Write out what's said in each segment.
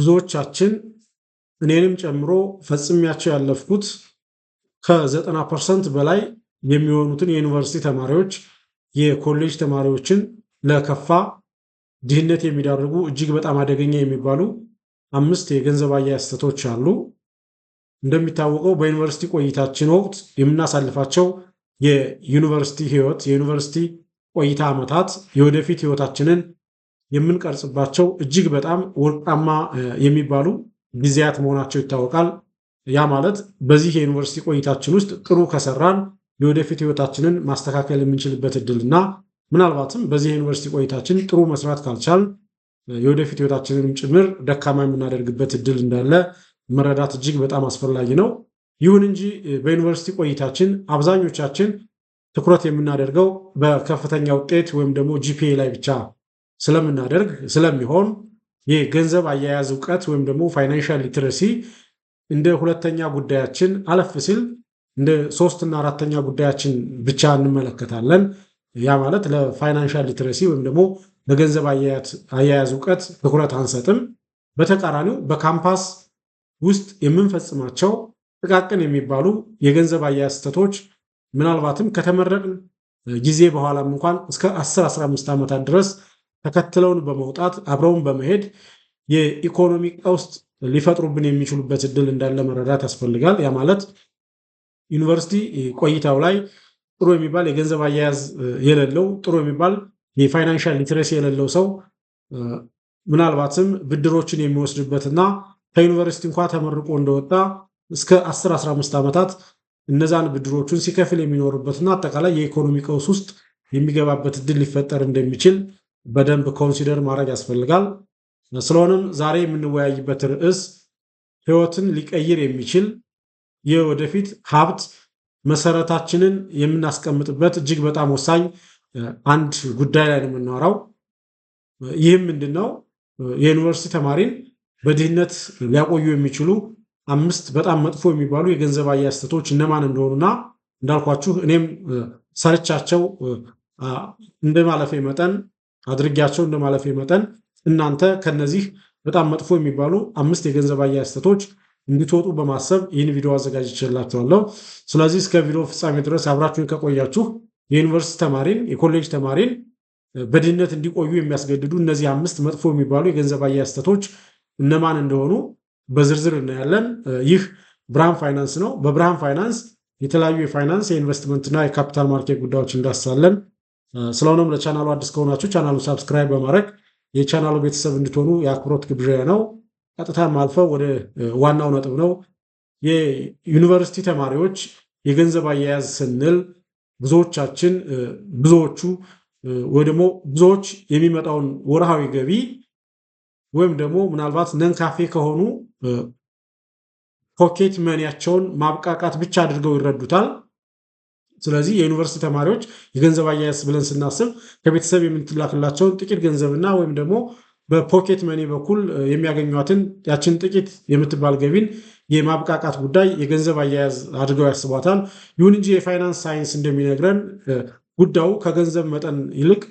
ብዙዎቻችን እኔንም ጨምሮ ፈጽሜያቸው ያለፍኩት ከ90% በላይ የሚሆኑትን የዩኒቨርሲቲ ተማሪዎች የኮሌጅ ተማሪዎችን ለከፋ ድህነት የሚዳርጉ እጅግ በጣም አደገኛ የሚባሉ 5 የገንዘብ አያያዝ ስህተቶች አሉ። እንደሚታወቀው በዩኒቨርሲቲ ቆይታችን ወቅት የምናሳልፋቸው የዩኒቨርሲቲ ቆይታ ዓመታት የወደፊት ህይወታችንን የምንቀርጽባቸው እጅግ በጣም ወርቃማ የሚባሉ ጊዜያት መሆናቸው ይታወቃል። ያ ማለት በዚህ የዩኒቨርሲቲ ቆይታችን ውስጥ ጥሩ ከሰራን የወደፊት ህይወታችንን ማስተካከል የምንችልበት እድልና ምናልባትም በዚህ የዩኒቨርሲቲ ቆይታችን ጥሩ መስራት ካልቻል የወደፊት ህይወታችንንም ጭምር ደካማ የምናደርግበት እድል እንዳለ መረዳት እጅግ በጣም አስፈላጊ ነው። ይሁን እንጂ በዩኒቨርሲቲ ቆይታችን አብዛኞቻችን ትኩረት የምናደርገው በከፍተኛ ውጤት ወይም ደግሞ ጂፒኤ ላይ ብቻ ስለሚሆን የገንዘብ አያያዝ እውቀት ወይም ደግሞ ፋይናንሻል ሊትረሲ እንደ ሁለተኛ ጉዳያችን አለፍ ሲል እንደ 3 እና 4ኛ ጉዳያችን ብቻ እንመለከታለን። ያ ማለት ለፋይናንሻል ሊትረሲ ወይም ደግሞ ለገንዘብ አያያዝ እውቀት ትኩረት አንሰጥም። በተቃራኒው በካምፓስ ውስጥ የምንፈጽማቸው ጥቃቅን የሚባሉ የገንዘብ አያያዝ ስህተቶች ምናልባትም ከተመረቅን ጊዜ በኋላም እንኳን እስከ 10-15 ዓመታት ድረስ ተከትለውን በመውጣት አብረውን በመሄድ የኢኮኖሚ ቀውስ ሊፈጥሩብን የሚችሉበት እድል እንዳለ መረዳት ያስፈልጋል። ያ ማለት ዩኒቨርሲቲ ቆይታው ላይ ጥሩ የሚባል የገንዘብ አያያዝ የሌለው ጥሩ የሚባል የፋይናንሻል ሊትረሲ የሌለው ሰው ምናልባትም ብድሮችን የሚወስድበትና ከዩኒቨርሲቲ እንኳን ተመርቆ እንደወጣ እስከ 10-15 ዓመታት እነዛን ብድሮቹን ሲከፍል የሚኖርበትና አጠቃላይ የኢኮኖሚ ቀውስ ውስጥ የሚገባበት እድል ሊፈጠር እንደሚችል በደንብ ኮንሲደር ማድረግ ያስፈልጋል። ስለሆነም ዛሬ የምንወያይበት ርዕስ ህይወትን ሊቀይር የሚችል የወደፊት ሀብት መሰረታችንን የምናስቀምጥበት እጅግ በጣም ወሳኝ አንድ ጉዳይ ላይ ነው የምናወራው። ይህም ምንድነው? የዩኒቨርሲቲ ተማሪን በድህነት ሊያቆዩ የሚችሉ 5 በጣም መጥፎ የሚባሉ የገንዘብ አያያዝ ስህተቶች እነማን እንደሆኑና እንዳልኳችሁ እኔም ሰርቻቸው እንደማለፌ መጠን አድርጊያቸው እንደማለፌ መጠን እናንተ ከነዚህ በጣም መጥፎ የሚባሉ 5 የገንዘብ አያያዝ ስህተቶች እንድትወጡ በማሰብ ይህን ቪዲዮ አዘጋጅቼላችኋለሁ። ስለዚህ እስከ ቪዲዮ ፍጻሜ ድረስ አብራችሁን ከቆያችሁ የዩኒቨርሲቲ ተማሪን የኮሌጅ ተማሪን በድህነት እንዲቆዩ የሚያስገድዱ እነዚህ 5 መጥፎ የሚባሉ የገንዘብ አያያዝ ስህተቶች እነማን እንደሆኑ በዝርዝር እናያለን። ይህ ብርሃን ፋይናንስ ነው። በብርሃን ፋይናንስ የተለያዩ የፋይናንስ የኢንቨስትመንትና የካፒታል ማርኬት ጉዳዮች እንዳስሳለን። ስለሆነም ለቻናሉ አዲስ ከሆናችሁ ቻናሉን ሳብስክራይብ በማድረግ የቻናሉ ቤተሰብ እንድትሆኑ የአክብሮት ግብዣ ነው። ቀጥታም አልፈው ወደ ዋናው ነጥብ ነው። የዩኒቨርሲቲ ተማሪዎች የገንዘብ አያያዝ ስንል ብዙዎች የሚመጣውን ወርሃዊ ገቢ ወይም ደግሞ ምናልባት ነንካፌ ከሆኑ ፖኬት መኒያቸውን ማብቃቃት ብቻ አድርገው ይረዱታል። ስለዚህ የዩኒቨርሲቲ ተማሪዎች የገንዘብ አያያዝ ብለን ስናስብ ከቤተሰብ የምትላክላቸውን ጥቂት ገንዘብና ወይም ደግሞ በፖኬት መኒ በኩል የሚያገኟትን ያችን ጥቂት የምትባል ገቢን የማብቃቃት ጉዳይ የገንዘብ አያያዝ አድርገው ያስቧታል። ይሁን እንጂ የፋይናንስ ሳይንስ እንደሚነግረን ጉዳዩ ከገንዘብ መጠን ይልቅ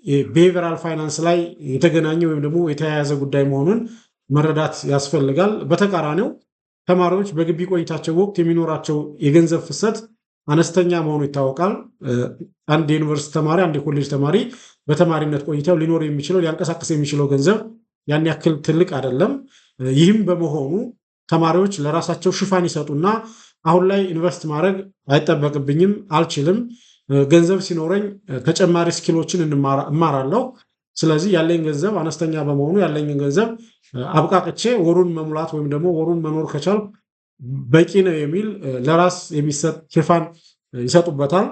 የቢሄቪራል ፋይናንስ ላይ የተገናኘ ወይም ደግሞ የተያያዘ ጉዳይ መሆኑን መረዳት ያስፈልጋል። በተቃራኒው ተማሪዎች በግቢ ቆይታቸው ወቅት የሚኖራቸው የገንዘብ ፍሰት አነስተኛ መሆኑ ይታወቃል። አንድ የዩኒቨርሲቲ ተማሪ አንድ የኮሌጅ ተማሪ በተማሪነት ቆይታው ሊኖር የሚችለው ሊያንቀሳቀስ የሚችለው ገንዘብ ያን ያክል ትልቅ አይደለም። ይህም በመሆኑ ተማሪዎች ለራሳቸው ሽፋን ይሰጡና አሁን ላይ ኢንቨስት ማድረግ አይጠበቅብኝም፣ አልችልም፣ ገንዘብ ሲኖረኝ ተጨማሪ ስኪሎችን እማራለሁ፣ ስለዚህ ያለኝ ገንዘብ አነስተኛ በመሆኑ ያለኝን ገንዘብ አብቃቅቼ ወሩን መሙላት ወይም ደግሞ ወሩን መኖር ከቻልኩ በቂ ነው የሚል ለራስ የሚሰጥ ሽፋን ይሰጡበታል።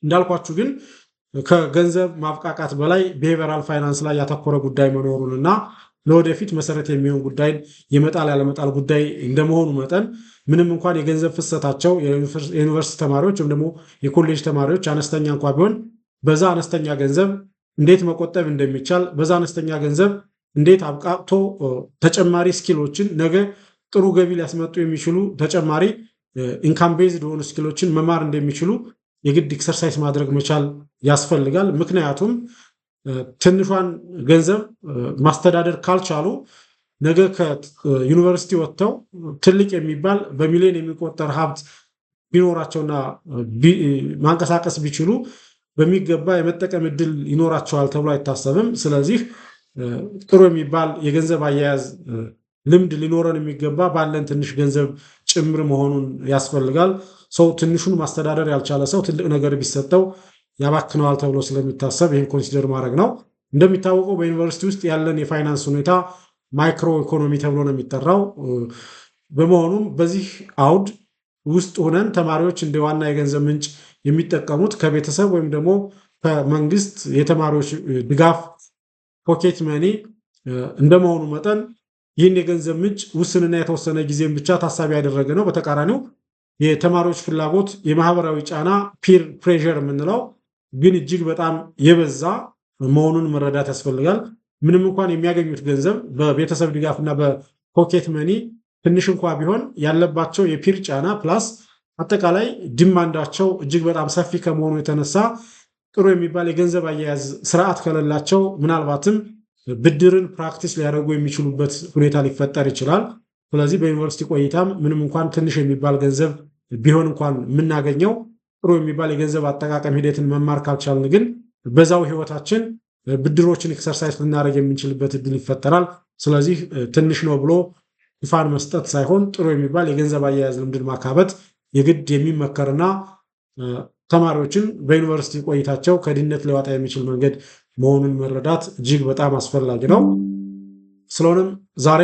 እንዳልኳችሁ ግን ከገንዘብ ማብቃቃት በላይ ቢሄቪራል ፋይናንስ ላይ ያተኮረ ጉዳይ መኖሩንና ለወደፊት መሰረት የሚሆን ጉዳይ የመጣል ያለመጣል ጉዳይ እንደመሆኑ መጠን ምንም እንኳን የገንዘብ ፍሰታቸው የዩኒቨርሲቲ ተማሪዎች ወይም ደግሞ የኮሌጅ ተማሪዎች አነስተኛ እንኳን ቢሆን በዛ አነስተኛ ገንዘብ እንዴት መቆጠብ እንደሚቻል በዛ አነስተኛ ገንዘብ እንዴት አብቃቅቶ ተጨማሪ ስኪሎችን ነገ ጥሩ ገቢ ሊያስመጡ የሚችሉ ተጨማሪ ኢንካም ቤዝድ የሆኑ ስኪሎችን መማር እንደሚችሉ የግድ ኤክሰርሳይዝ ማድረግ መቻል ያስፈልጋል። ምክንያቱም ትንሿን ገንዘብ ማስተዳደር ካልቻሉ ነገ ከዩኒቨርሲቲ ወጥተው ትልቅ የሚባል በሚሊዮን የሚቆጠር ሀብት ቢኖራቸውና ማንቀሳቀስ ቢችሉ በሚገባ የመጠቀም እድል ይኖራቸዋል ተብሎ አይታሰብም። ስለዚህ ጥሩ የሚባል የገንዘብ አያያዝ ልምድ ሊኖረን የሚገባ ባለን ትንሽ ገንዘብ ጭምር መሆኑን ያስፈልጋል። ሰው ትንሹን ማስተዳደር ያልቻለ ሰው ትልቅ ነገር ቢሰጠው ያባክነዋል ተብሎ ስለሚታሰብ ይህን ኮንሲደር ማድረግ ነው። እንደሚታወቀው በዩኒቨርሲቲ ውስጥ ያለን የፋይናንስ ሁኔታ ማይክሮ ኢኮኖሚ ተብሎ ነው የሚጠራው። በመሆኑም በዚህ አውድ ውስጥ ሆነን ተማሪዎች እንደ ዋና የገንዘብ ምንጭ የሚጠቀሙት ከቤተሰብ ወይም ደግሞ ከመንግስት የተማሪዎች ድጋፍ ፖኬት መኒ እንደመሆኑ መጠን ይህን የገንዘብ ምንጭ ውስንና የተወሰነ ጊዜም ብቻ ታሳቢ ያደረገ ነው። በተቃራኒው የተማሪዎች ፍላጎት፣ የማህበራዊ ጫና ፒር ፕሬዠር የምንለው ግን እጅግ በጣም የበዛ መሆኑን መረዳት ያስፈልጋል። ምንም እንኳን የሚያገኙት ገንዘብ በቤተሰብ ድጋፍና በፖኬት መኒ ትንሽ እንኳ ቢሆን ያለባቸው የፒር ጫና ፕላስ አጠቃላይ ዲማንዳቸው እጅግ በጣም ሰፊ ከመሆኑ የተነሳ ጥሩ የሚባል የገንዘብ አያያዝ ስርዓት ከሌላቸው ምናልባትም ብድርን ፕራክቲስ ሊያደርጉ የሚችሉበት ሁኔታ ሊፈጠር ይችላል። ስለዚህ በዩኒቨርሲቲ ቆይታም ምንም እንኳን ትንሽ የሚባል ገንዘብ ቢሆን እንኳን የምናገኘው ጥሩ የሚባል የገንዘብ አጠቃቀም ሂደትን መማር ካልቻልን ግን በዛው ህይወታችን ብድሮችን ኤክሰርሳይዝ ልናደርግ የምንችልበት እድል ይፈጠራል። ስለዚህ ትንሽ ነው ብሎ ሽፋን መስጠት ሳይሆን ጥሩ የሚባል የገንዘብ አያያዝ ልምድን ማካበት የግድ የሚመከርና ተማሪዎችን በዩኒቨርሲቲ ቆይታቸው ከድህነት ሊያወጣ የሚችል መንገድ መሆኑን መረዳት እጅግ በጣም አስፈላጊ ነው። ስለሆነም ዛሬ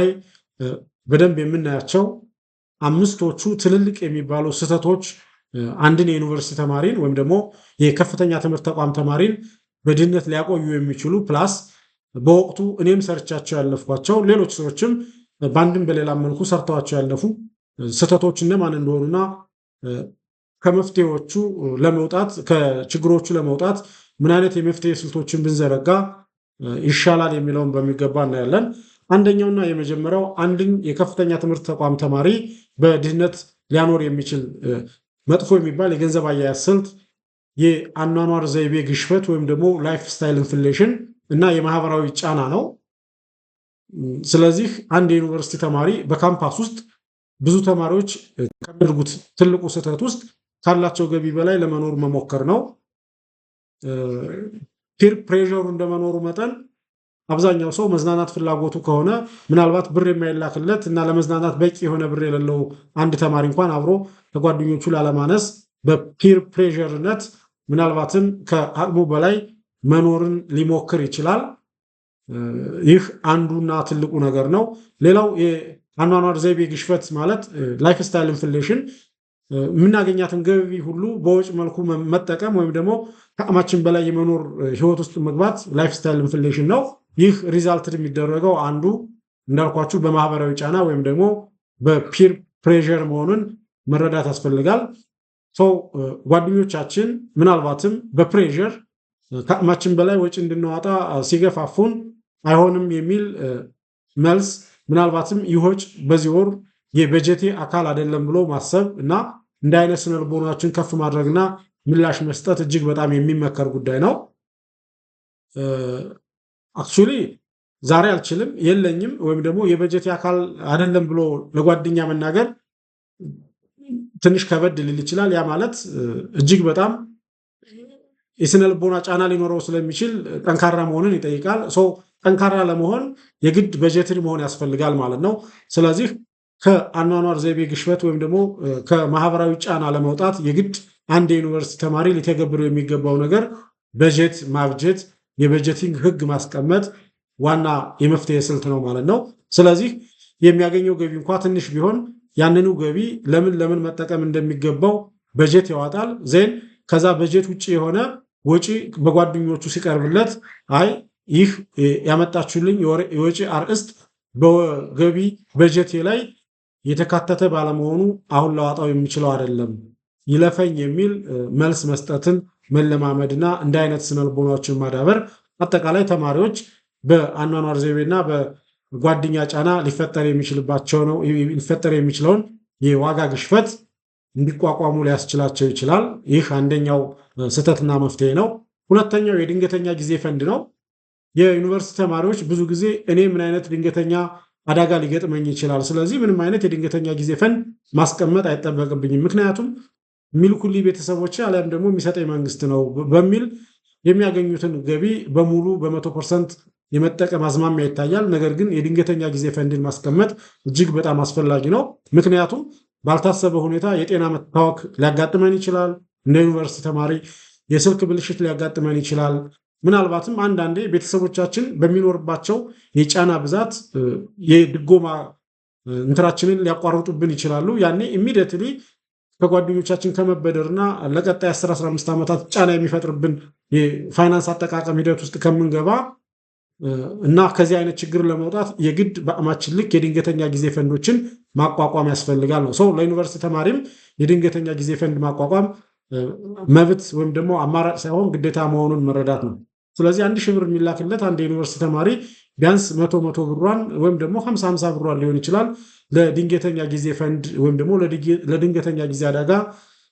በደንብ የምናያቸው አምስቶቹ ትልልቅ የሚባሉ ስህተቶች አንድን የዩኒቨርሲቲ ተማሪን ወይም ደግሞ የከፍተኛ ትምህርት ተቋም ተማሪን በድህነት ሊያቆዩ የሚችሉ ፕላስ በወቅቱ እኔም ሰርቻቸው ያለፍኳቸው ሌሎች ሰዎችም በአንድም በሌላ መልኩ ሰርተዋቸው ያለፉ ስህተቶች እነማን እንደሆኑና ከመፍትሄዎቹ ለመውጣት ከችግሮቹ ለመውጣት ምን አይነት የመፍትሄ ስልቶችን ብንዘረጋ ይሻላል የሚለውን በሚገባ እናያለን። አንደኛውና የመጀመሪያው አንድን የከፍተኛ ትምህርት ተቋም ተማሪ በድህነት ሊያኖር የሚችል መጥፎ የሚባል የገንዘብ አያያዝ ስልት የአኗኗር ዘይቤ ግሽበት ወይም ደግሞ ላይፍ ስታይል ኢንፍሌሽን እና የማህበራዊ ጫና ነው። ስለዚህ አንድ የዩኒቨርሲቲ ተማሪ በካምፓስ ውስጥ ብዙ ተማሪዎች ከሚያደርጉት ትልቁ ስህተት ውስጥ ካላቸው ገቢ በላይ ለመኖር መሞከር ነው። ፒር ፕሬዠሩ እንደመኖሩ መጠን አብዛኛው ሰው መዝናናት ፍላጎቱ ከሆነ ምናልባት ብር የማይላክለት እና ለመዝናናት በቂ የሆነ ብር የሌለው አንድ ተማሪ እንኳን አብሮ ከጓደኞቹ ላለማነስ በፒር ፕሬዠርነት ምናልባትም ከአቅሙ በላይ መኖርን ሊሞክር ይችላል። ይህ አንዱና ትልቁ ነገር ነው። ሌላው የአኗኗር ዘይቤ ግሽበት ማለት ላይፍ ስታይል ኢንፍሌሽን የምናገኛትን ገቢ ሁሉ በወጭ መልኩ መጠቀም ወይም ደግሞ ከአቅማችን በላይ የመኖር ህይወት ውስጥ መግባት ላይፍ ስታይል ኢንፍሌሽን ነው። ይህ ሪዛልት የሚደረገው አንዱ እንዳልኳችሁ በማህበራዊ ጫና ወይም ደግሞ በፒር ፕሬዠር መሆኑን መረዳት ያስፈልጋል። ሰው ጓደኞቻችን ምናልባትም በፕሬዠር ከአቅማችን በላይ ወጪ እንድናወጣ ሲገፋፉን አይሆንም የሚል መልስ ምናልባትም ይህ ወጪ በዚህ ወር የበጀቴ አካል አይደለም ብሎ ማሰብ እና እንደ አይነት ስነልቦናችን ከፍ ማድረግና ምላሽ መስጠት እጅግ በጣም የሚመከር ጉዳይ ነው። አክቹሊ ዛሬ አልችልም የለኝም ወይም ደግሞ የበጀቴ አካል አይደለም ብሎ ለጓደኛ መናገር ትንሽ ከበድ ሊል ይችላል። ያ ማለት እጅግ በጣም የስነልቦና ጫና ሊኖረው ስለሚችል ጠንካራ መሆንን ይጠይቃል። ሰው ጠንካራ ለመሆን የግድ በጀትሪ መሆን ያስፈልጋል ማለት ነው። ስለዚህ ከአኗኗር ዘይቤ ግሽበት ወይም ደግሞ ከማህበራዊ ጫና ለመውጣት የግድ አንድ የዩኒቨርሲቲ ተማሪ ሊተገብረው የሚገባው ነገር በጀት ማብጀት፣ የበጀቲንግ ህግ ማስቀመጥ ዋና የመፍትሄ ስልት ነው ማለት ነው። ስለዚህ የሚያገኘው ገቢ እንኳ ትንሽ ቢሆን ያንኑ ገቢ ለምን መጠቀም እንደሚገባው በጀት ያወጣል። ዜን ከዛ በጀት ውጭ የሆነ ወጪ በጓደኞቹ ሲቀርብለት አይ ይህ ያመጣችሁልኝ የወጪ አርእስት በገቢ በጀቴ ላይ የተካተተ ባለመሆኑ አሁን ለዋጣው የሚችለው አይደለም ይለፈኝ የሚል መልስ መስጠትን መለማመድና እንደ አይነት ስነልቦናዎችን ማዳበር አጠቃላይ ተማሪዎች በአኗኗር ዘይቤና በጓደኛ ጫና ሊፈጠር የሚችለውን የዋጋ ግሽበት እንዲቋቋሙ ሊያስችላቸው ይችላል። ይህ አንደኛው ስህተትና መፍትሄ ነው። ሁለተኛው የድንገተኛ ጊዜ ፈንድ ነው። የዩኒቨርሲቲ ተማሪዎች ብዙ ጊዜ እኔ ምን አይነት ድንገተኛ አደጋ ሊገጥመኝ ይችላል። ስለዚህ ምንም አይነት የድንገተኛ ጊዜ ፈንድ ማስቀመጥ አይጠበቅብኝም። ምክንያቱም የሚልኩልኝ ቤተሰቦቼ አሊያም ደግሞ የሚሰጠኝ መንግስት ነው በሚል የሚያገኙትን ገቢ በሙሉ በ100% የመጠቀም አዝማሚያ ይታያል። ነገር ግን የድንገተኛ ጊዜ ፈንድን ማስቀመጥ እጅግ በጣም አስፈላጊ ነው። ምክንያቱም ባልታሰበ ሁኔታ የጤና መታወክ ሊያጋጥመን ይችላል። እንደ ዩኒቨርሲቲ ተማሪ የስልክ ብልሽት ሊያጋጥመን ይችላል። ምናልባትም አንዳንዴ ቤተሰቦቻችን በሚኖርባቸው የጫና ብዛት የድጎማ እንትራችንን ሊያቋርጡብን ይችላሉ። ያኔ ኢሚዲየትሊ ከጓደኞቻችን ከመበደርና ለቀጣይ 10-15 ዓመታት ጫና የሚፈጥርብን የፋይናንስ አጠቃቀም ሂደት ውስጥ ከምንገባ እና ከዚህ አይነት ችግር ለመውጣት የግድ በአቅማችን ልክ የድንገተኛ ጊዜ ፈንዶችን ማቋቋም ያስፈልጋል ነው። ሰው ለዩኒቨርሲቲ ተማሪም የድንገተኛ ጊዜ ፈንድ ማቋቋም መብት ወይም ደግሞ አማራጭ ሳይሆን ግዴታ መሆኑን መረዳት ነው። ስለዚህ 1000 ብር የሚላክለት አንድ የዩኒቨርሲቲ ተማሪ ቢያንስ 100 ብሯን ወይም ደግሞ 50 ብሯን ሊሆን ይችላል ለድንገተኛ ጊዜ ፈንድ ወይም ደግሞ ለድንገተኛ ጊዜ አደጋ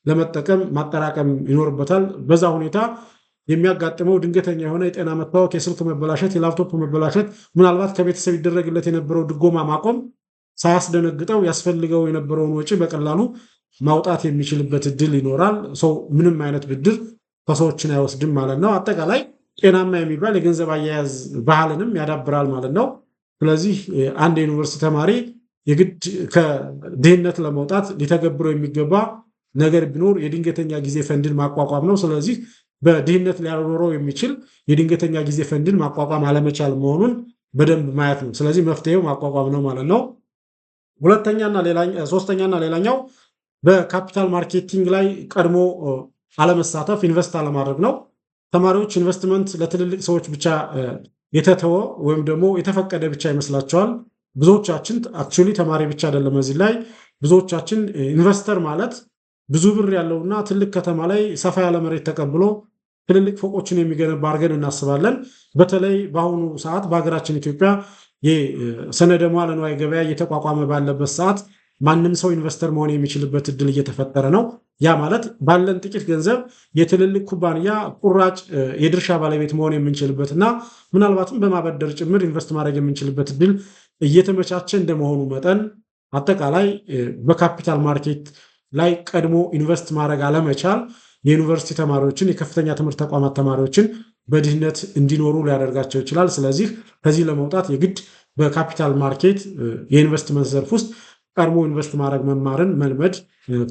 ለመጠቀም ማጠራቀም ይኖርበታል። በዛ ሁኔታ የሚያጋጥመው ድንገተኛ የሆነ የጤና መታወክ፣ የስልክ መበላሸት፣ የላፕቶፕ መበላሸት ምናልባት ከቤተሰብ ይደረግለት የነበረው ድጎማ ማቆም ሳያስደነግጠው ያስፈልገው የነበረውን ወጪ በቀላሉ ማውጣት የሚችልበት እድል ይኖራል። ሰው ምንም አይነት ብድር ከሰዎችን አይወስድም ማለት ነው። አጠቃላይ ጤናማ የሚባል የገንዘብ አያያዝ ባህልንም ያዳብራል ማለት ነው። ስለዚህ አንድ የዩኒቨርሲቲ ተማሪ የግድ ከድህነት ለመውጣት ሊተገብረው የሚገባ ነገር ቢኖር የድንገተኛ ጊዜ ፈንድን ማቋቋም ነው። ስለዚህ በድህነት ሊያኖረው የሚችል የድንገተኛ ጊዜ ፈንድን ማቋቋም አለመቻል መሆኑን በደንብ ማየት ነው። ስለዚህ መፍትሄው ማቋቋም ነው ማለት ነው። ሶስተኛና ሌላኛው በካፒታል ማርኬቲንግ ላይ ቀድሞ አለመሳተፍ፣ ኢንቨስት አለማድረግ ነው። ተማሪዎች ኢንቨስትመንት ለትልልቅ ሰዎች ብቻ የተተወ ወይም ደግሞ የተፈቀደ ብቻ ይመስላቸዋል። ብዙዎቻችን አክቹዋሊ ተማሪ ብቻ አይደለም፣ እዚህ ላይ ብዙዎቻችን ኢንቨስተር ማለት ብዙ ብር ያለውና ትልቅ ከተማ ላይ ሰፋ ያለ መሬት ተቀብሎ ትልልቅ ፎቆችን የሚገነባ አድርገን እናስባለን። በተለይ በአሁኑ ሰዓት በሀገራችን ኢትዮጵያ የሰነደ መዋዕለ ንዋይ ገበያ እየተቋቋመ ባለበት ሰዓት ማንም ሰው ኢንቨስተር መሆን የሚችልበት እድል እየተፈጠረ ነው። ያ ማለት ባለን ጥቂት ገንዘብ የትልልቅ ኩባንያ ቁራጭ የድርሻ ባለቤት መሆን የምንችልበት እና ምናልባትም በማበደር ጭምር ኢንቨስት ማድረግ የምንችልበት እድል እየተመቻቸ እንደመሆኑ መጠን አጠቃላይ በካፒታል ማርኬት ላይ ቀድሞ ኢንቨስት ማድረግ አለመቻል የዩኒቨርሲቲ ተማሪዎችን፣ የከፍተኛ ትምህርት ተቋማት ተማሪዎችን በድህነት እንዲኖሩ ሊያደርጋቸው ይችላል። ስለዚህ ከዚህ ለመውጣት የግድ በካፒታል ማርኬት የኢንቨስትመንት ዘርፍ ውስጥ ቀድሞ ኢንቨስት ማድረግ መማርን መልመድ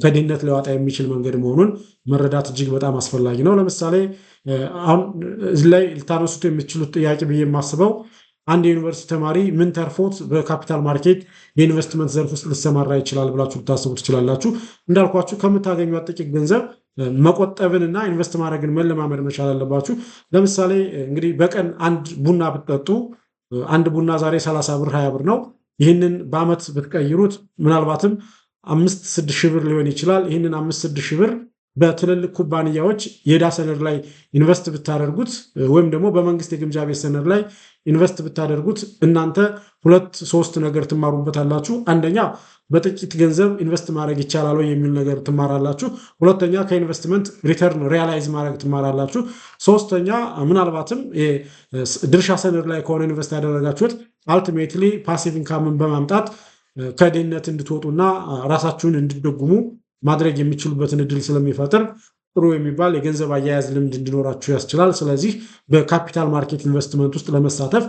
ከድህነት ሊያወጣ የሚችል መንገድ መሆኑን መረዳት እጅግ በጣም አስፈላጊ ነው። ለምሳሌ አሁን እዚህ ላይ ልታነሱት የምትችሉት ጥያቄ ብዬ የማስበው አንድ የዩኒቨርሲቲ ተማሪ ምን ተርፎት በካፒታል ማርኬት የኢንቨስትመንት ዘርፍ ውስጥ ሊሰማራ ይችላል ብላችሁ ልታስቡ ትችላላችሁ። እንዳልኳችሁ ከምታገኙት ጥቂት ገንዘብ መቆጠብንና ኢንቨስት ማድረግን መለማመድ መቻል አለባችሁ። ለምሳሌ እንግዲህ በቀን አንድ ቡና ብትጠጡ አንድ ቡና ዛሬ 30 ብር 20 ብር ነው። ይህንን በአመት ብትቀይሩት ምናልባትም 5-6 ሺህ ብር ሊሆን ይችላል። ይህንን 5-6 ሺህ ብር በትልልቅ ኩባንያዎች የዕዳ ሰነድ ላይ ኢንቨስት ብታደርጉት ወይም ደግሞ በመንግስት የግምጃ ቤት ሰነድ ላይ ኢንቨስት ብታደርጉት እናንተ 2-3 ነገር ትማሩበታላችሁ። አንደኛ በጥቂት ገንዘብ ኢንቨስት ማድረግ ይቻላል ወይ የሚል ነገር ትማራላችሁ። ሁለተኛ ከኢንቨስትመንት ሪተርን ሪያላይዝ ማድረግ ትማራላችሁ። ሶስተኛ ምናልባትም ድርሻ ሰነድ ላይ ከሆነ ኢንቨስት ያደረጋችሁት አልቲሜትሊ ፓሲቭ ኢንካምን በማምጣት ከድህነት እንድትወጡና ራሳችሁን እንድትደጉሙ ማድረግ የሚችሉበትን እድል ስለሚፈጥር ጥሩ የሚባል የገንዘብ አያያዝ ልምድ እንዲኖራችሁ ያስችላል። ስለዚህ በካፒታል ማርኬት ኢንቨስትመንት ውስጥ ለመሳተፍ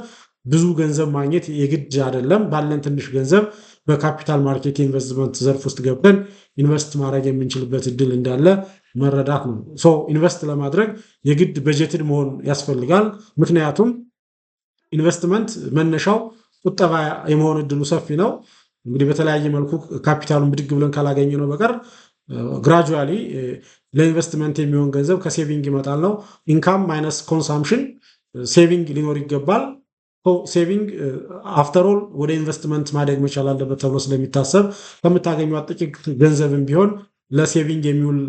ብዙ ገንዘብ ማግኘት የግድ አይደለም። ባለን ትንሽ ገንዘብ በካፒታል ማርኬት ኢንቨስትመንት ዘርፍ ውስጥ ገብተን ኢንቨስት ማድረግ የምንችልበት እድል እንዳለ መረዳት ነው። ኢንቨስት ለማድረግ የግድ በጀትድ መሆን ያስፈልጋል። ምክንያቱም ኢንቨስትመንት መነሻው ቁጠባ የመሆን እድሉ ሰፊ ነው። እንግዲህ በተለያየ መልኩ ካፒታሉን ብድግ ብለን ካላገኘ ነው በቀር ግራጁዋሊ ለኢንቨስትመንት የሚሆን ገንዘብ ከሴቪንግ ይመጣል ነው። ኢንካም ማይነስ ኮንሳምፕሽን ሴቪንግ ሊኖር ይገባል። ሴቪንግ አፍተሮል ወደ ኢንቨስትመንት ማደግ መቻል አለበት ተብሎ ስለሚታሰብ ከምታገኙት ጥቂት ገንዘብም ቢሆን ለሴቪንግ የሚውል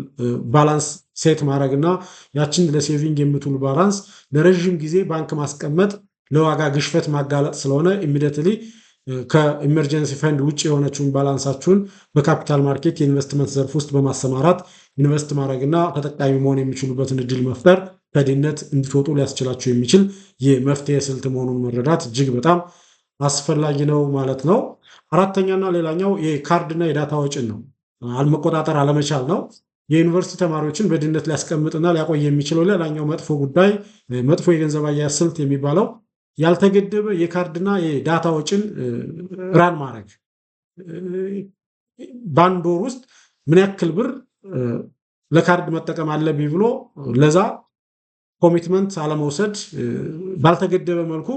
ባላንስ ሴት ማድረግና ያችን ለሴቪንግ የምትውል ባላንስ ለረዥም ጊዜ ባንክ ማስቀመጥ ለዋጋ ግሽፈት ማጋለጥ ስለሆነ ኢሚዲየትሊ ከኢመርጀንሲ ፈንድ ውጭ የሆነችውን ባላንሳችሁን በካፒታል ማርኬት የኢንቨስትመንት ዘርፍ ውስጥ በማሰማራት ኢንቨስት ማድረግና ተጠቃሚ መሆን የሚችሉበትን እድል መፍጠር ከድህነት እንድትወጡ ሊያስችላችሁ የሚችል የመፍትሄ ስልት መሆኑን መረዳት እጅግ በጣም አስፈላጊ ነው ማለት ነው። አራተኛና ሌላኛው የካርድና የዳታ ወጪን ነው መቆጣጠር አለመቻል ነው። የዩኒቨርሲቲ ተማሪዎችን በድህነት ሊያስቀምጥና ሊያቆይ የሚችለው ሌላኛው መጥፎ ጉዳይ መጥፎ የገንዘብ አያያዝ ስልት የሚባለው ያልተገደበ የካርድና የዳታ ወጪን ራን ማድረግ በአንድ ወር ውስጥ ምን ያክል ብር ለካርድ መጠቀም አለብኝ ብሎ ለዛ ኮሚትመንት አለመውሰድ፣ ባልተገደበ መልኩ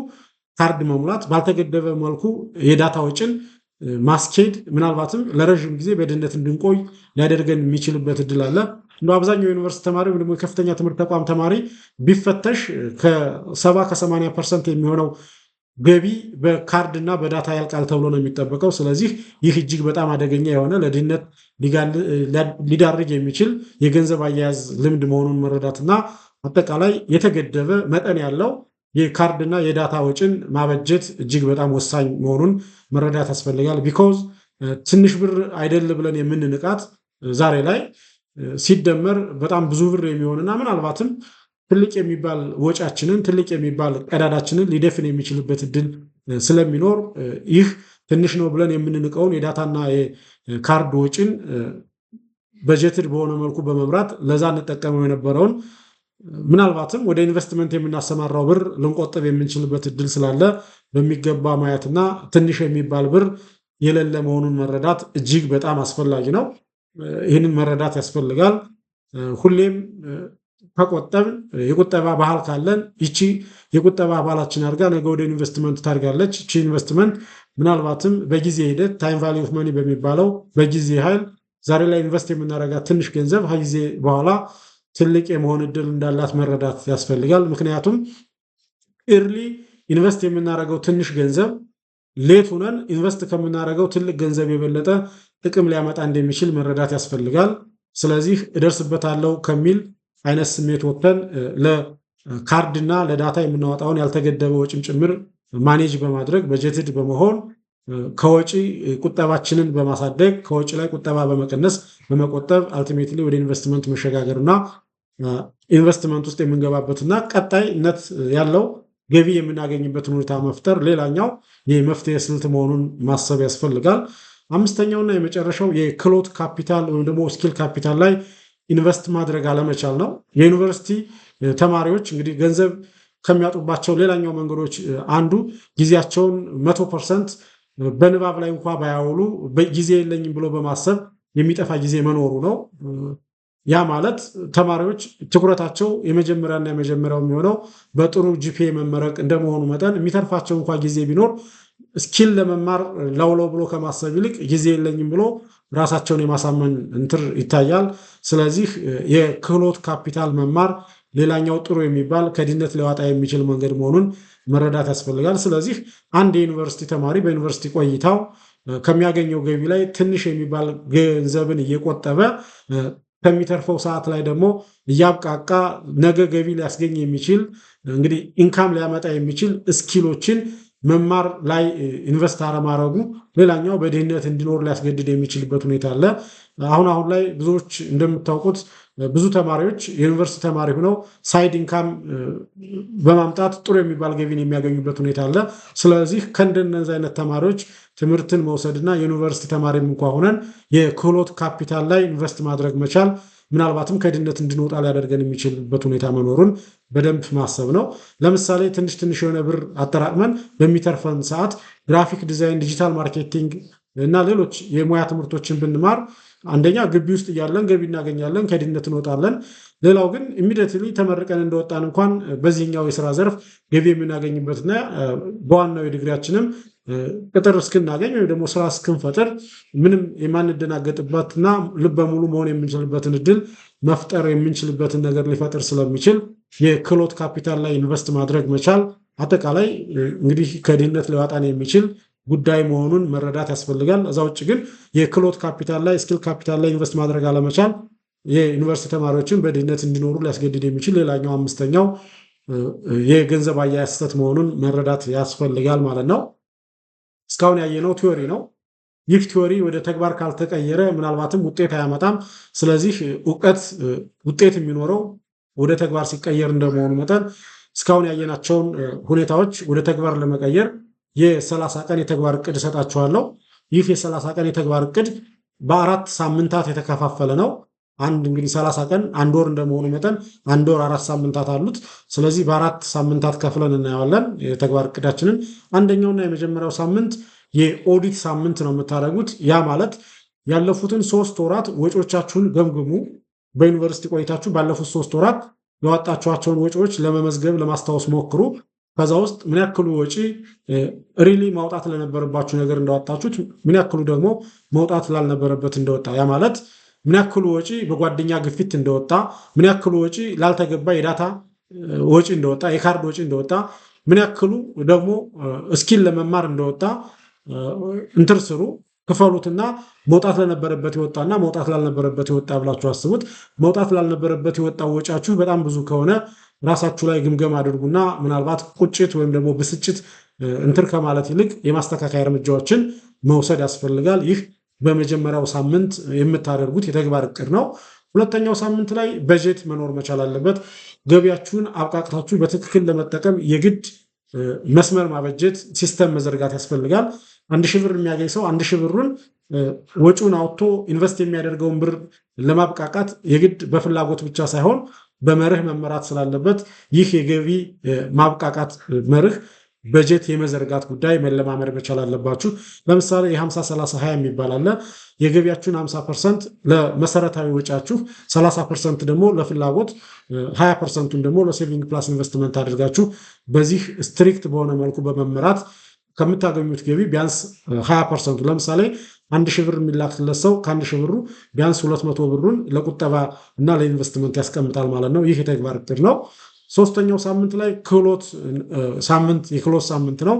ካርድ መሙላት፣ ባልተገደበ መልኩ የዳታ ወጪን ማስኬድ ምናልባትም ለረዥም ጊዜ በድህነት እንድንቆይ ሊያደርገን የሚችልበት እድል አለ። እንደ አብዛኛው ዩኒቨርሲቲ ተማሪ ወይም ደግሞ የከፍተኛ ትምህርት ተቋም ተማሪ ቢፈተሽ ከ70-80% የሚሆነው ገቢ በካርድ እና በዳታ ያልቃል ተብሎ ነው የሚጠበቀው። ስለዚህ ይህ እጅግ በጣም አደገኛ የሆነ ለድህነት ሊዳርግ የሚችል የገንዘብ አያያዝ ልምድ መሆኑን መረዳትና አጠቃላይ የተገደበ መጠን ያለው የካርድና የዳታ ወጪን ማበጀት እጅግ በጣም ወሳኝ መሆኑን መረዳት ያስፈልጋል። ቢኮዝ ትንሽ ብር አይደል ብለን የምንንቃት ዛሬ ላይ ሲደመር በጣም ብዙ ብር የሚሆንና ምናልባትም ትልቅ የሚባል ወጫችንን ትልቅ የሚባል ቀዳዳችንን ሊደፍን የሚችልበት እድል ስለሚኖር ይህ ትንሽ ነው ብለን የምንንቀውን የዳታና የካርድ ወጪን በጀትድ በሆነ መልኩ በመምራት ለዛ እንጠቀመው የነበረውን ምናልባትም ወደ ኢንቨስትመንት የምናሰማራው ብር ልንቆጥብ የምንችልበት እድል ስላለ በሚገባ ማየትና ትንሽ የሚባል ብር የሌለ መሆኑን መረዳት እጅግ በጣም አስፈላጊ ነው። ይህንን መረዳት ያስፈልጋል። ሁሌም ከቆጠብ የቁጠባ ባህል ካለን ይቺ የቁጠባ ባህላችን አድርጋ ነገ ወደ ኢንቨስትመንት ታድጋለች። ይቺ ኢንቨስትመንት ምናልባትም በጊዜ ሂደት ታይም ቫሊዩ ኦፍ መኒ በሚባለው በጊዜ ኃይል ዛሬ ላይ ኢንቨስት የምናደርጋት ትንሽ ገንዘብ ከጊዜ በኋላ ትልቅ የመሆን እድል እንዳላት መረዳት ያስፈልጋል። ምክንያቱም ኤርሊ ኢንቨስት የምናደርገው ትንሽ ገንዘብ ሌት ሆነን ኢንቨስት ከምናደርገው ትልቅ ገንዘብ የበለጠ ጥቅም ሊያመጣ እንደሚችል መረዳት ያስፈልጋል። ስለዚህ እደርስበታለሁ ከሚል አይነት ስሜት ወጥተን ለካርድና ለዳታ የምናወጣውን ያልተገደበ ወጪም ጭምር ማኔጅ በማድረግ በጀትድ በመሆን ከወጪ ቁጠባችንን በማሳደግ ከወጪ ላይ ቁጠባ በመቀነስ በመቆጠብ አልቲሜትሊ ወደ ኢንቨስትመንት መሸጋገርና ኢንቨስትመንት ውስጥ የምንገባበትና ቀጣይነት ያለው ገቢ የምናገኝበትን ሁኔታ መፍጠር ሌላኛው የመፍትሄ ስልት መሆኑን ማሰብ ያስፈልጋል። አምስተኛውና የመጨረሻው የክህሎት ካፒታል ወይም ደግሞ ስኪል ካፒታል ላይ ኢንቨስት ማድረግ አለመቻል ነው። የዩኒቨርሲቲ ተማሪዎች እንግዲህ ገንዘብ ከሚያጡባቸው ሌላኛው መንገዶች አንዱ ጊዜያቸውን 100% በንባብ ላይ እንኳ ባያውሉ ጊዜ የለኝም ብሎ በማሰብ የሚጠፋ ጊዜ መኖሩ ነው። ያ ማለት ተማሪዎች ትኩረታቸው የመጀመሪያና የመጀመሪያው የሚሆነው በጥሩ ጂፒኤ መመረቅ እንደመሆኑ መጠን የሚተርፋቸው እንኳ ጊዜ ቢኖር ስኪል ለመማር ላውለው ብሎ ከማሰብ ይልቅ ጊዜ የለኝም ብሎ ራሳቸውን የማሳመን እንትር ይታያል። ስለዚህ የክህሎት ካፒታል መማር ሌላኛው ጥሩ የሚባል ከድህነት ሊያወጣ የሚችል መንገድ መሆኑን መረዳት ያስፈልጋል። ስለዚህ አንድ የዩኒቨርሲቲ ተማሪ በዩኒቨርሲቲ ቆይታው ከሚያገኘው ገቢ ላይ ትንሽ የሚባል ገንዘብን እየቆጠበ ከሚተርፈው ሰዓት ላይ ደግሞ እያብቃቃ ነገ ገቢ ሊያስገኝ የሚችል እንግዲህ ኢንካም ሊያመጣ የሚችል ስኪሎችን መማር ላይ ኢንቨስት አለማድረጉ ሌላኛው በድህነት እንዲኖር ሊያስገድድ የሚችልበት ሁኔታ አለ። አሁን ላይ ብዙዎች እንደምታውቁት ብዙ ተማሪዎች የዩኒቨርሲቲ ተማሪ ሆነው ሳይድ ኢንካም በማምጣት ጥሩ የሚባል ገቢን የሚያገኙበት ሁኔታ አለ። ስለዚህ ከእንደነዚህ አይነት ተማሪዎች ትምህርትን መውሰድና የዩኒቨርሲቲ ተማሪም እንኳ ሆነን የክህሎት ካፒታል ላይ ኢንቨስት ማድረግ መቻል ምናልባትም ከድህነት እንድንወጣ ሊያደርገን የሚችልበት ሁኔታ መኖሩን በደንብ ማሰብ ነው። ለምሳሌ ትንሽ የሆነ ብር አጠራቅመን በሚተርፈን ሰዓት ግራፊክ ዲዛይን፣ ዲጂታል ማርኬቲንግ እና ሌሎች የሙያ ትምህርቶችን ብንማር አንደኛ ግቢ ውስጥ እያለን ገቢ እናገኛለን፣ ከድህነት እንወጣለን። ሌላው ግን ኢሚዲየትሊ ተመርቀን እንደወጣን እንኳን በዚህኛው የስራ ዘርፍ ገቢ የምናገኝበትና በዋናው የዲግሪያችንም ቅጥር እስክናገኝ ወይም ደግሞ ስራ እስክንፈጥር ምንም የማንደናገጥበትና ልበ ሙሉ መሆን የምንችልበትን እድል መፍጠር የምንችልበትን ነገር ሊፈጥር ስለሚችል የክህሎት ካፒታል ላይ ኢንቨስት ማድረግ መቻል አጠቃላይ እንግዲህ ከድህነት ሊዋጣን የሚችል ጉዳይ መሆኑን መረዳት ያስፈልጋል። እዛ ውጭ ግን የክህሎት ካፒታል ላይ ስኪል ካፒታል ላይ ኢንቨስት ማድረግ አለመቻል የዩኒቨርሲቲ ተማሪዎችን በድህነት እንዲኖሩ ሊያስገድድ የሚችል ሌላኛው አምስተኛው የገንዘብ አያያዝ ስህተት መሆኑን መረዳት ያስፈልጋል ማለት ነው። እስካሁን ያየነው ቲዮሪ ነው። ይህ ቲዮሪ ወደ ተግባር ካልተቀየረ ምናልባትም ውጤት አያመጣም። ስለዚህ እውቀት ውጤት የሚኖረው ወደ ተግባር ሲቀየር እንደመሆኑ መጠን እስካሁን ያየናቸውን ሁኔታዎች ወደ ተግባር ለመቀየር የ30 ቀን የተግባር እቅድ እሰጣችኋለሁ። ይህ የ30 ቀን የተግባር እቅድ በ4 ሳምንታት የተከፋፈለ ነው። እንግዲህ 30 ቀን አንድ ወር እንደመሆኑ መጠን አንድ ወር 4 ሳምንታት አሉት። ስለዚህ በ4 ሳምንታት ከፍለን እናየዋለን የተግባር እቅዳችንን። አንደኛውና የመጀመሪያው ሳምንት የኦዲት ሳምንት ነው የምታደርጉት። ያ ማለት ያለፉትን 3 ወራት ወጪዎቻችሁን ገምግሙ። በዩኒቨርሲቲ ቆይታችሁ ባለፉት 3 ወራት ያወጣችኋቸውን ወጪዎች ለመመዝገብ ለማስታወስ ሞክሩ። ከዛ ውስጥ ምን ያክሉ ወጪ ሪሊ ማውጣት ለነበረባችሁ ነገር እንዳወጣችሁት፣ ምን ያክሉ ደግሞ መውጣት ላልነበረበት እንደወጣ፣ ያ ማለት ምን ያክሉ ወጪ በጓደኛ ግፊት እንደወጣ፣ ምን ያክሉ ወጪ ላልተገባ የዳታ ወጪ እንደወጣ፣ የካርድ ወጪ እንደወጣ፣ ምን ያክሉ ደግሞ ስኪል ለመማር እንደወጣ እንትር ስሩ፣ ክፈሉትና መውጣት ለነበረበት ይወጣና መውጣት ላልነበረበት ይወጣ ብላችሁ አስቡት። መውጣት ላልነበረበት የወጣው ወጪያችሁ በጣም ብዙ ከሆነ ራሳችሁ ላይ ግምገም አድርጉና ምናልባት ቁጭት ወይም ደግሞ ብስጭት እንትር ከማለት ይልቅ የማስተካከያ እርምጃዎችን መውሰድ ያስፈልጋል። ይህ በመጀመሪያው ሳምንት የምታደርጉት የተግባር እቅድ ነው። ሁለተኛው ሳምንት ላይ በጀት መኖር መቻል አለበት። ገቢያችሁን አብቃቅታችሁ በትክክል ለመጠቀም የግድ መስመር ማበጀት፣ ሲስተም መዘርጋት ያስፈልጋል። 1000 ብር የሚያገኝ ሰው 1000 ብሩን ወጪውን አውጥቶ ኢንቨስት የሚያደርገውን ብር ለማብቃቃት የግድ በፍላጎት ብቻ ሳይሆን በመርህ መመራት ስላለበት ይህ የገቢ ማብቃቃት መርህ በጀት የመዘርጋት ጉዳይ መለማመድ መቻል አለባችሁ። ለምሳሌ የ50-30-20 የሚባል አለ። የገቢያችሁን 50% ለመሰረታዊ ወጪያችሁ፣ 30% ደግሞ ለፍላጎት፣ 20%ን ደግሞ ለሴቪንግ ፕላስ ኢንቨስትመንት አድርጋችሁ በዚህ ስትሪክት በሆነ መልኩ በመመራት ከምታገኙት ገቢ ቢያንስ 20%፣ ለምሳሌ 1000 ብር የሚላክለት ሰው ከ1000 ብሩ ቢያንስ 200 ብሩን ለቁጠባ እና ለኢንቨስትመንት ያስቀምጣል ማለት ነው። ይህ የተግባር እቅድ ነው። ሶስተኛው ሳምንት ላይ ክህሎት ሳምንት፣ የክህሎት ሳምንት ነው።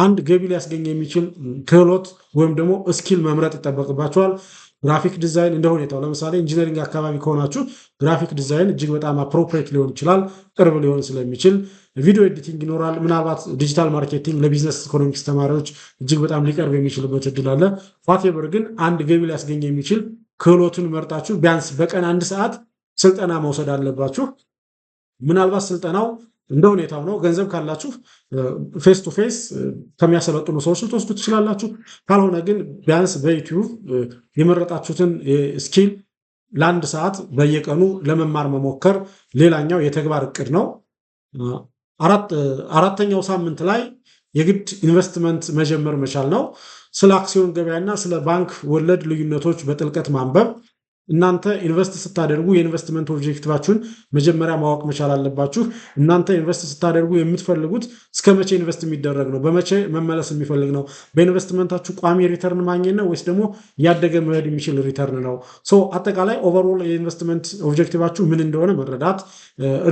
አንድ ገቢ ሊያስገኝ የሚችል ክህሎት ወይም ደግሞ ስኪል መምረጥ ይጠበቅባቸዋል። ግራፊክ ዲዛይን እንደ ሁኔታው፣ ለምሳሌ ኢንጂነሪንግ አካባቢ ከሆናችሁ ግራፊክ ዲዛይን እጅግ በጣም አፕሮፕሬት ሊሆን ይችላል፣ ቅርብ ሊሆን ስለሚችል። ቪዲዮ ኤዲቲንግ ይኖራል። ምናልባት ዲጂታል ማርኬቲንግ ለቢዝነስ ኢኮኖሚክስ ተማሪዎች እጅግ በጣም ሊቀርብ የሚችልበት እድል አለ። ዋቴቨር ግን አንድ ገቢ ሊያስገኝ የሚችል ክህሎትን መርጣችሁ ቢያንስ በቀን 1 ሰዓት ስልጠና መውሰድ አለባችሁ። ምናልባት ስልጠናው እንደ ሁኔታው ነው። ገንዘብ ካላችሁ ፌስ ቱ ፌስ ከሚያሰለጥኑ ሰዎች ልትወስዱ ትችላላችሁ። ካልሆነ ግን ቢያንስ በዩቲዩብ የመረጣችሁትን ስኪል ለ1 ሰዓት በየቀኑ ለመማር መሞከር ሌላኛው የተግባር እቅድ ነው። አራተኛው ሳምንት ላይ የግድ ኢንቨስትመንት መጀመር መቻል ነው። ስለ አክሲዮን ገበያና ስለ ባንክ ወለድ ልዩነቶች በጥልቀት ማንበብ። እናንተ ኢንቨስት ስታደርጉ የኢንቨስትመንት ኦብጀክቲቫችሁን መጀመሪያ ማወቅ መቻል አለባችሁ። እናንተ ኢንቨስት ስታደርጉ የምትፈልጉት እስከ መቼ ኢንቨስት የሚደረግ ነው? በመቼ መመለስ የሚፈልግ ነው? በኢንቨስትመንታችሁ ቋሚ ሪተርን ማግኘት ነው ወይስ ደግሞ ያደገ መሄድ የሚችል ሪተርን ነው? አጠቃላይ ኦቨርኦል የኢንቨስትመንት ኦብጀክቲቫችሁ ምን እንደሆነ መረዳት።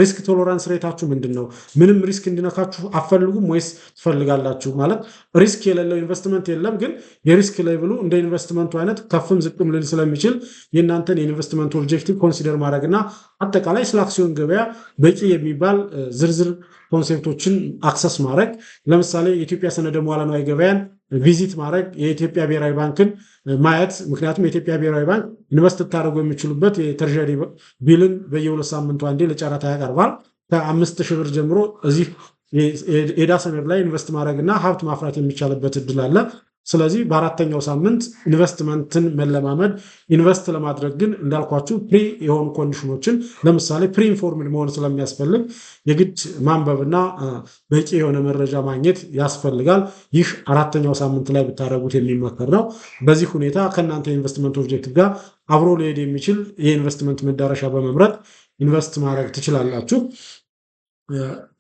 ሪስክ ቶሎራንስ ሬታችሁ ምንድን ነው? ምንም ሪስክ እንዲነካችሁ አትፈልጉም ወይስ ትፈልጋላችሁ? ማለት ሪስክ የሌለው ኢንቨስትመንት የለም፣ ግን የሪስክ ሌቭሉ እንደ ኢንቨስትመንቱ አይነት ከፍም ዝቅም ልል ስለሚችል የእናንተን የኢንቨስትመንት ኦብጀክቲቭ ኮንሲደር ማድረግና አጠቃላይ ስለ አክሲዮን ገበያ በቂ የሚባል ዝርዝር ኮንሴፕቶችን አክሰስ ማድረግ። ለምሳሌ የኢትዮጵያ ሰነደ መዋዕለ ንዋይ ገበያን ቪዚት ማድረግ፣ የኢትዮጵያ ብሔራዊ ባንክን ማየት። ምክንያቱም የኢትዮጵያ ብሔራዊ ባንክ ኢንቨስት ልታደርጉ የሚችሉበት የትሬዠሪ ቢልን በየ2 ሳምንቱ አንዴ ለጨረታ ያቀርባል። ከ5000 ብር ጀምሮ እዚህ የዕዳ ሰነድ ላይ ኢንቨስት ማድረግና ሀብት ማፍራት የሚቻልበት እድል አለ። ስለዚህ በአራተኛው ሳምንት ኢንቨስትመንትን መለማመድ። ኢንቨስት ለማድረግ ግን እንዳልኳችሁ ፕሪ የሆኑ ኮንዲሽኖችን፣ ለምሳሌ ፕሪ ኢንፎርምድ መሆን ስለሚያስፈልግ የግድ ማንበብና በቂ የሆነ መረጃ ማግኘት ያስፈልጋል። ይህ አራተኛው ሳምንት ላይ ብታደርጉት የሚመከር ነው። በዚህ ሁኔታ ከእናንተ የኢንቨስትመንት ኦብጀክቲቭ ጋር አብሮ ሊሄድ የሚችል የኢንቨስትመንት መዳረሻ በመምረጥ ኢንቨስት ማድረግ ትችላላችሁ።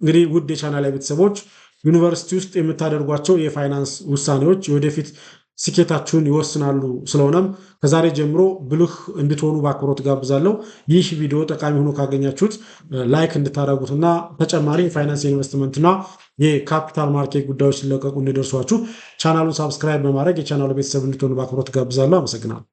እንግዲህ ውድ የቻናል ቤተሰቦች ዩኒቨርሲቲ ውስጥ የምታደርጓቸው የፋይናንስ ውሳኔዎች የወደፊት ስኬታችሁን ይወስናሉ። ስለሆነም ከዛሬ ጀምሮ ብልህ እንድትሆኑ በአክብሮት ጋብዛለሁ። ይህ ቪዲዮ ጠቃሚ ሆኖ ካገኛችሁት ላይክ እንድታደርጉትና ተጨማሪ የፋይናንስ ኢንቨስትመንትና የካፒታል ማርኬት ጉዳዮች ሲለቀቁ እንዲደርሷችሁ ቻናሉን ሳብስክራይብ በማድረግ የቻናሉ ቤተሰብ እንድትሆኑ በአክብሮት ጋብዛለሁ። አመሰግናለሁ።